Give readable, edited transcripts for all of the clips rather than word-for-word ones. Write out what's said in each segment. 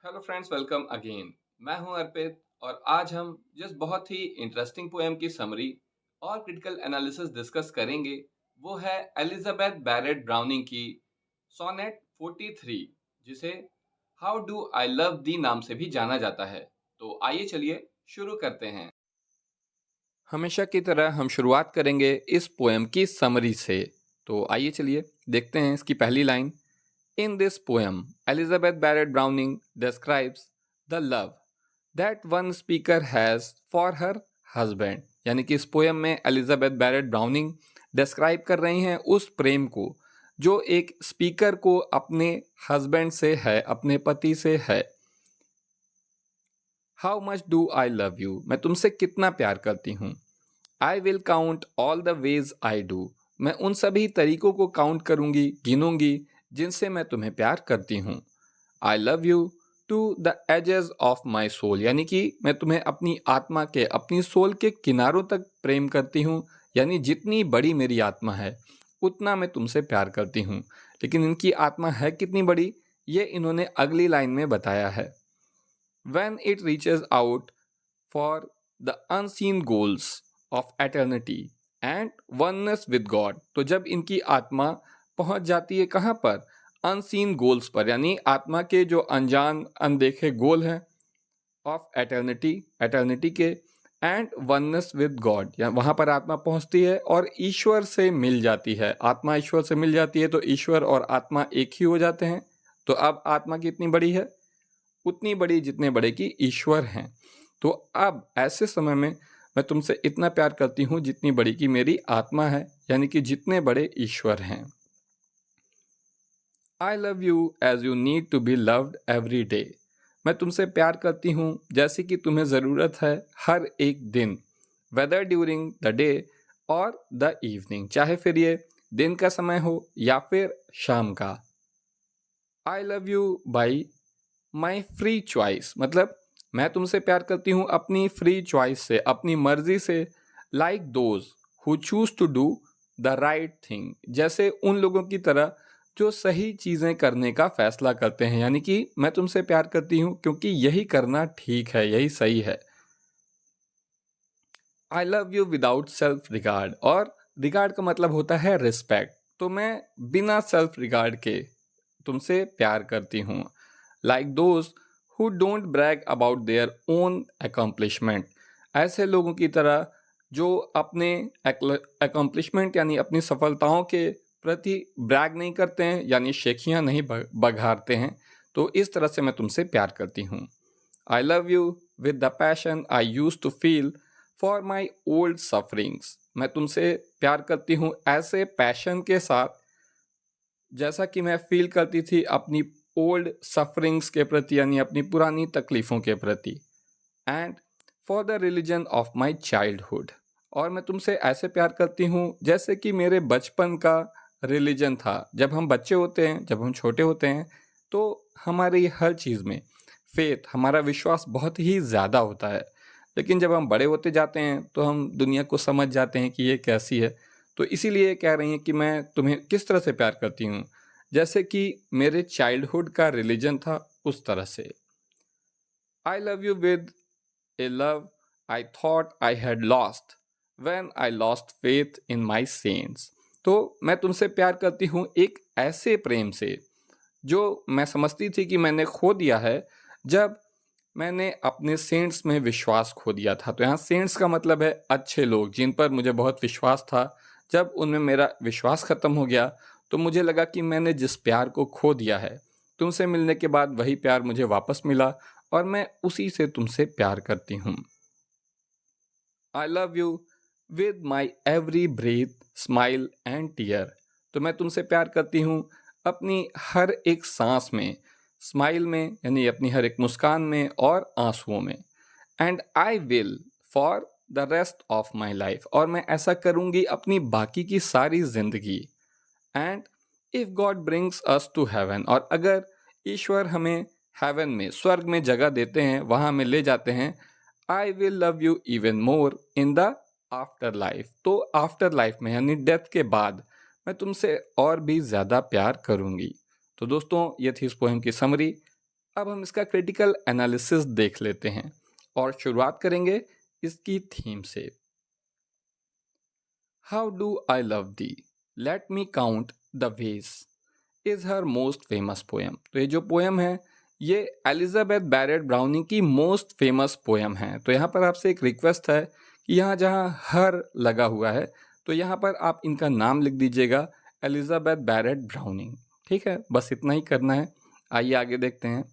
Hello friends, welcome again. मैं हूं अर्पित और आज हम जिस बहुत ही इंटरेस्टिंग पोएम की समरी और क्रिटिकल एनालिसिस डिस्कस करेंगे वो है एलिजाबेथ बैरेट ब्राउनिंग की सोनेट 43, जिसे हाउ डू आई लव दी नाम से भी जाना जाता है। तो आइए चलिए शुरू करते हैं। हमेशा की तरह हम शुरुआत करेंगे इस पोएम की समरी से। तो आइए चलिए देखते हैं इसकी पहली line. In this poem, Elizabeth Barrett Browning describes the love that one speaker has for her husband। यानी कि इस पोएम में एलिजाबेथ बैरेट ब्राउनिंग डिस्क्राइब कर रही हैं उस प्रेम को जो एक स्पीकर को अपने हस्बैंड से है, अपने पति से है। How much do I love you, मैं तुमसे कितना प्यार करती हूँ। I will count all the ways I do, मैं उन सभी तरीकों को काउंट करूंगी, गिनूंगी जिनसे मैं तुम्हें प्यार करती हूँ। I love you to the ages of my soul, यानी कि मैं तुम्हें अपनी आत्मा के, अपनी सोल के किनारों तक प्रेम करती हूँ। यानी जितनी बड़ी मेरी आत्मा है उतना मैं तुमसे प्यार करती हूँ। लेकिन इनकी आत्मा है कितनी बड़ी, ये इन्होंने अगली लाइन में बताया है। When it reaches out for the unseen goals of eternity and oneness with God, तो जब इनकी आत्मा पहुंच जाती है कहाँ पर, अनसीन गोल्स पर, यानी आत्मा के जो अनजान अनदेखे गोल हैं, ऑफ एटर्निटी, एटर्निटी के, एंड वननेस विद गॉड, या वहाँ पर आत्मा पहुँचती है और ईश्वर से मिल जाती है। आत्मा ईश्वर से मिल जाती है तो ईश्वर और आत्मा एक ही हो जाते हैं। तो अब आत्मा कितनी बड़ी है, उतनी बड़ी जितने बड़े की ईश्वर हैं। तो अब ऐसे समय में मैं तुमसे इतना प्यार करती हूँ जितनी बड़ी की मेरी आत्मा है, यानी कि जितने बड़े ईश्वर हैं। I love you as you need to be loved every day, मैं तुमसे प्यार करती हूँ जैसे कि तुम्हें ज़रूरत है हर एक दिन। वेदर ड्यूरिंग द डे और द इवनिंग, चाहे फिर ये दिन का समय हो या फिर शाम का। आई love you by my free choice, मतलब मैं तुमसे प्यार करती हूँ अपनी फ्री चॉइस से, अपनी मर्जी से। Like those who choose to do the right thing, जैसे उन लोगों की तरह जो सही चीज़ें करने का फैसला करते हैं। यानी कि मैं तुमसे प्यार करती हूँ क्योंकि यही करना ठीक है, यही सही है। आई love you without self regard, और रिगार्ड का मतलब होता है रिस्पेक्ट, तो मैं बिना सेल्फ रिगार्ड के तुमसे प्यार करती हूँ। Like those who don't brag about their own accomplishment, ऐसे लोगों की तरह जो अपने अकम्पलिशमेंट यानी अपनी सफलताओं के प्रति ब्रैग नहीं करते हैं, यानी शेखियाँ नहीं बघारते हैं। तो इस तरह से मैं तुमसे प्यार करती हूँ। I love you with the passion I use to feel for my old sufferings, मैं तुमसे प्यार करती हूँ ऐसे पैशन के साथ जैसा कि मैं फील करती थी अपनी ओल्ड सफरिंग्स के प्रति, यानी अपनी पुरानी तकलीफ़ों के प्रति। And for the religion of my childhood, और मैं तुमसे ऐसे प्यार करती हूँ जैसे कि मेरे बचपन का रिलीजन था। जब हम बच्चे होते हैं, जब हम छोटे होते हैं, तो हमारी हर चीज़ में फेथ, हमारा विश्वास बहुत ही ज़्यादा होता है। लेकिन जब हम बड़े होते जाते हैं तो हम दुनिया को समझ जाते हैं कि ये कैसी है। तो इसीलिए कह रही हैं कि मैं तुम्हें किस तरह से प्यार करती हूँ, जैसे कि मेरे चाइल्डहुड का रिलीजन था उस तरह से। I love you with a love I thought I had lost when I lost faith in my saints, तो मैं तुमसे प्यार करती हूँ एक ऐसे प्रेम से जो मैं समझती थी कि मैंने खो दिया है जब मैंने अपने सेंट्स में विश्वास खो दिया था। तो यहाँ सेंट्स का मतलब है अच्छे लोग, जिन पर मुझे बहुत विश्वास था। जब उनमें मेरा विश्वास ख़त्म हो गया तो मुझे लगा कि मैंने जिस प्यार को खो दिया है, तुमसे मिलने के बाद वही प्यार मुझे वापस मिला और मैं उसी से तुमसे प्यार करती हूँ। I love you with my every breath smile and tear, तो मैं तुमसे प्यार करती हूँ अपनी हर एक सांस में, स्माइल में यानी अपनी हर एक मुस्कान में और आंसुओं में। And I will for the rest of my life, और मैं ऐसा करूँगी अपनी बाकी की सारी जिंदगी। And if God brings us to heaven, और अगर ईश्वर हमें हेवन में, स्वर्ग में जगह देते हैं, वहाँ हमें ले जाते हैं, I will love you even more in the after life, तो आफ्टर लाइफ में यानी डेथ के बाद मैं तुमसे और भी ज़्यादा प्यार करूँगी। तो दोस्तों, ये थी इस पोएम की समरी। अब हम इसका क्रिटिकल एनालिसिस देख लेते हैं और शुरुआत करेंगे इसकी थीम से। How do I love the, let me count the ways is her most famous poem. तो ये जो पोएम है ये एलिजाबेथ बैरेट ब्राउनिंग की मोस्ट फेमस पोएम है। तो यहाँ पर आपसे एक रिक्वेस्ट है कि यहाँ जहाँ हर लगा हुआ है तो यहाँ पर आप इनका नाम लिख दीजिएगा, एलिजाबेथ बैरेट ब्राउनिंग। ठीक है, बस इतना ही करना है। आइए आगे देखते हैं।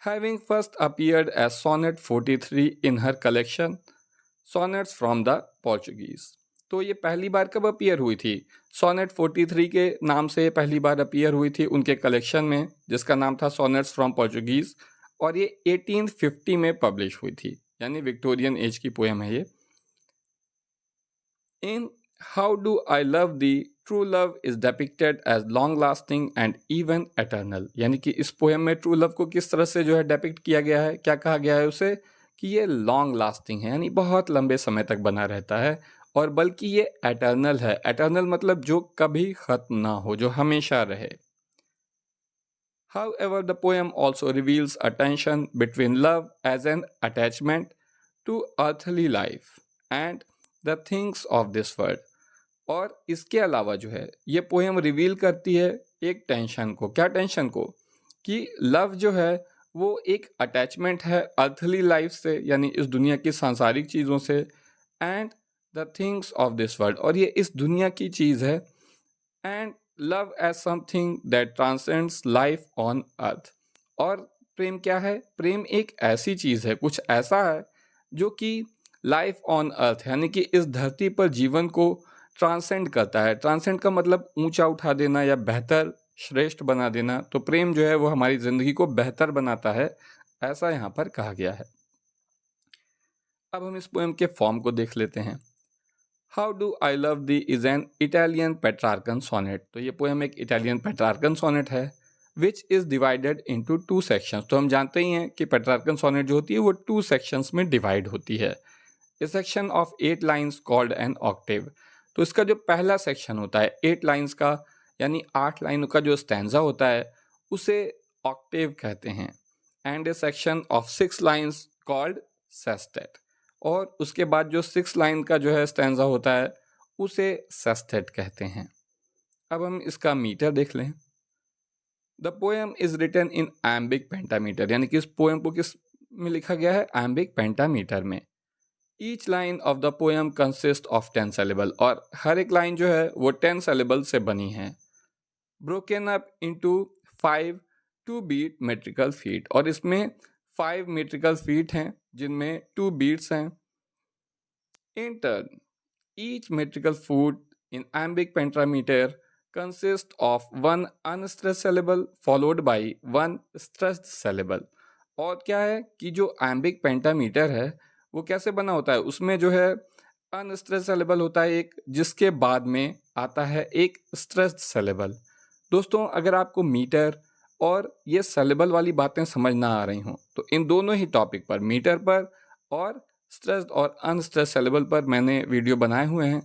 Having first appeared as sonnet 43 in her collection sonnets from the Portuguese. तो ये पहली बार कब अपीयर हुई थी? सोनेट 43 के नाम से पहली बार अपीयर हुई थी उनके कलेक्शन में, जिसका नाम था सोनेट्स फ्रॉम पोर्चुगीज, और ये 1850 में पब्लिश हुई थी, यानी विक्टोरियन एज की पोएम है ये। In how do I love thee, true love is depicted as long lasting and even eternal. यानी कि इस पोएम में ट्रू लव को किस तरह से जो है डिपिक्ट किया गया है, क्या कहा गया है उसे, कि ये लॉन्ग लास्टिंग है, यानी बहुत लंबे समय तक बना रहता है, और बल्कि ये एटर्नल है। एटर्नल मतलब जो कभी खत्म ना हो, जो हमेशा रहे। However, the poem also reveals a tension between love as an attachment to earthly life and the things of this world। और इसके अलावा जो है ये पोएम रिवील करती है एक टेंशन को। क्या टेंशन को? कि लव जो है वो एक अटैचमेंट है अर्थली लाइफ से, यानी इस दुनिया की सांसारिक चीज़ों से, and the things of this world, और ये इस दुनिया की चीज़ है, and love as something that transcends life on earth. और प्रेम क्या है? प्रेम एक ऐसी चीज़ है, कुछ ऐसा है जो कि लाइफ ऑन अर्थ, यानी कि इस धरती पर जीवन को ट्रांसेंड करता है। ट्रांसेंड का मतलब ऊंचा उठा देना या बेहतर, श्रेष्ठ बना देना। तो प्रेम जो है वो हमारी ज़िंदगी को बेहतर बनाता है, ऐसा यहाँ पर कहा गया है। अब हम इस पोएम के फॉर्म को देख लेते हैं। How do I love thee is an Italian Petrarchan sonnet. तो ये पोएम एक इटालियन पेट्रार्कन सोनेट है, which is divided into 2 sections. तो हम जानते ही हैं कि पेट्रार्कन सोनेट जो होती है वो 2 सेक्शंस में डिवाइड होती है। A section of 8 lines called an Octave. तो इसका जो पहला सेक्शन होता है 8 लाइन्स का, यानी 8 लाइनों का जो स्टैंजा होता है उसे ऑक्टेव कहते हैं। And A section of 6 lines called sestet. और उसके बाद जो 6 लाइन का जो है स्टैंजा होता है उसे सेस्टेट कहते हैं। अब हम इसका मीटर देख लें। The poem is written in iambic pentameter, यानी कि इस पोएम को किस में लिखा गया है? एम्बिक पेंटामीटर में। Each line of the poem consist of 10 saleable, और हर एक लाइन जो है वो 10 सेलेबल से बनी है। Broken up into 5 2 beat metrical feet, और इसमें 5 मेट्रिकल फीट हैं जिनमें 2 बीट्स हैं। In turn, each metrical foot in iambic pentameter consists of one unstressed syllable followed by one stressed syllable। और क्या है कि जो iambic pentameter है वो कैसे बना होता है? उसमें जो है अनस्ट्रेस्ड syllable होता है एक, जिसके बाद में आता है एक stressed syllable। दोस्तों, अगर आपको मीटर और ये syllable वाली बातें समझ ना आ रही हों तो इन दोनों ही टॉपिक पर, मीटर पर और स्ट्रेस्ड और अनस्ट्रेस्ड सेलेबल पर, मैंने वीडियो बनाए हुए हैं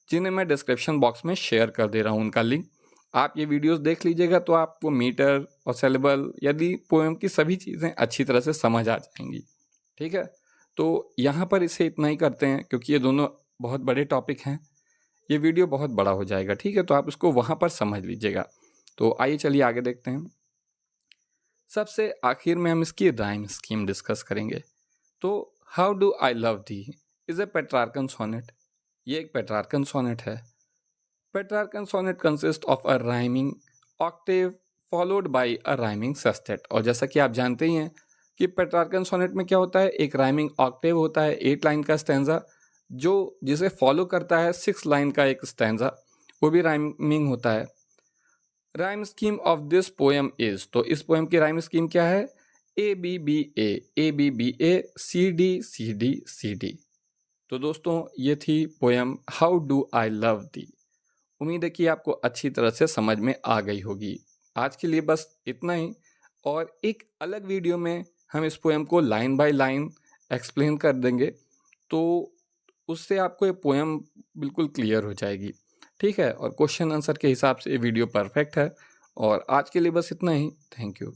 जिन्हें मैं डिस्क्रिप्शन बॉक्स में शेयर कर दे रहा हूं उनका लिंक। आप ये वीडियोस देख लीजिएगा तो आपको मीटर और सेलेबल यदि पोएम की सभी चीज़ें अच्छी तरह से समझ आ जाएंगी। ठीक है, तो यहाँ पर इसे इतना ही करते हैं क्योंकि ये दोनों बहुत बड़े टॉपिक हैं, ये वीडियो बहुत बड़ा हो जाएगा। ठीक है, तो आप इसको वहाँ पर समझ लीजिएगा। तो आइए चलिए आगे देखते हैं। सबसे आखिर में हम इसकी राइम स्कीम डिस्कस करेंगे। तो how do I love thee is a Petrarchan sonnet. ये एक पेट्रार्कन सोनेट है। Petrarchan sonnet consist of a rhyming octave followed by a rhyming sestet. और जैसा कि आप जानते ही हैं कि पेट्रार्कन सोनेट में क्या होता है, एक राइमिंग ऑक्टेव होता है 8 लाइन का स्टैंजा, जो जिसे फॉलो करता है 6 लाइन का एक स्टैंजा, वो भी राइमिंग होता है। Rhyme scheme of this poem is, तो इस पोएम की राइम स्कीम क्या है? A B B A C D C D C D. तो दोस्तों ये थी poem how do I love thee. उम्मीद है कि आपको अच्छी तरह से समझ में आ गई होगी। आज के लिए बस इतना ही, और एक अलग वीडियो में हम इस पोएम को लाइन बाय लाइन एक्सप्लेन कर देंगे, तो उससे आपको ये पोएम बिल्कुल क्लियर हो जाएगी। ठीक है, और क्वेश्चन आंसर के हिसाब से ये वीडियो परफेक्ट है। और आज के लिए बस इतना ही। Thank you.